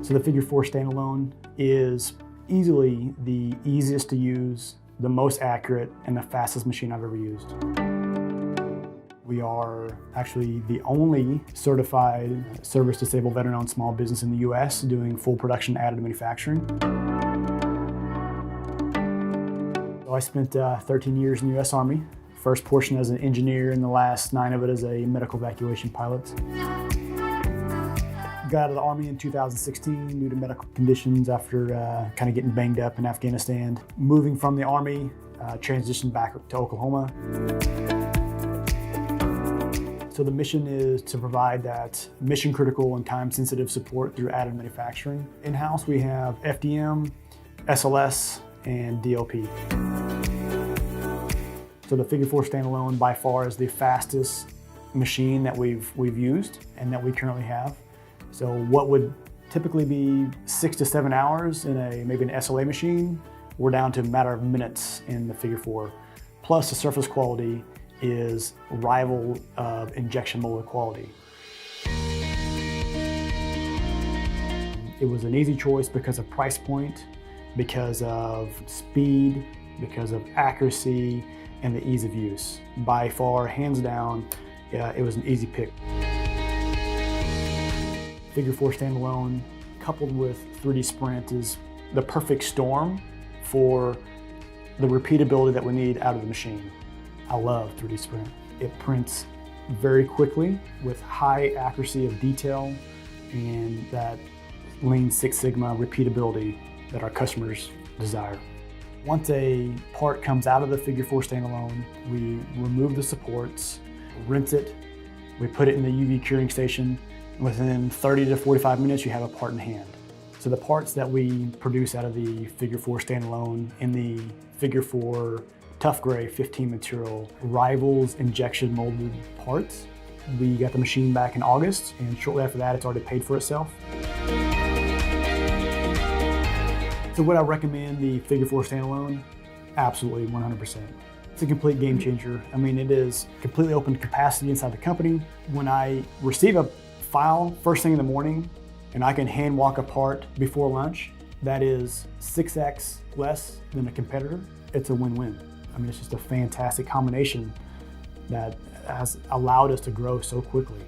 So the Figure 4 Standalone is easily the easiest to use, the most accurate, and the fastest machine I've ever used. We are actually the only certified service-disabled veteran-owned small business in the US doing full production additive manufacturing. So I spent 13 years in the US Army. First portion as an engineer and the last 9 of it as a medical evacuation pilot. Got out of the Army in 2016 due to medical conditions after kind of getting banged up in Afghanistan. Moving from the Army, transitioned back to Oklahoma. So the mission is to provide that mission critical and time sensitive support through additive manufacturing. In-house we have FDM, SLS, and DLP. So the Figure 4 Standalone by far is the fastest machine that we've used and that we currently have. So what would typically be 6 to 7 hours in maybe an SLA machine, we're down to a matter of minutes in the Figure 4. Plus the surface quality is rival of injection molded quality. It was an easy choice because of price point, because of speed, because of accuracy, and the ease of use. By far, hands down, it was an easy pick. Figure 4 Standalone coupled with 3D Sprint is the perfect storm for the repeatability that we need out of the machine. I love 3D Sprint. It prints very quickly with high accuracy of detail and that Lean Six Sigma repeatability that our customers desire. Once a part comes out of the Figure 4 Standalone, we remove the supports, rinse it, we put it in the UV curing station. Within 30 to 45 minutes, you have a part in hand. So the parts that we produce out of the Figure 4 Standalone in the Figure 4 Tough Gray 15 material rivals injection molded parts. We got the machine back in August, and shortly after that, it's already paid for itself. So would I recommend the Figure 4 Standalone? Absolutely, 100%. It's a complete game changer. I mean, it is completely open capacity inside the company. When I receive a file first thing in the morning and I can hand walk a part before lunch, that is 6x less than a competitor. It's a win-win. I mean, it's just a fantastic combination that has allowed us to grow so quickly.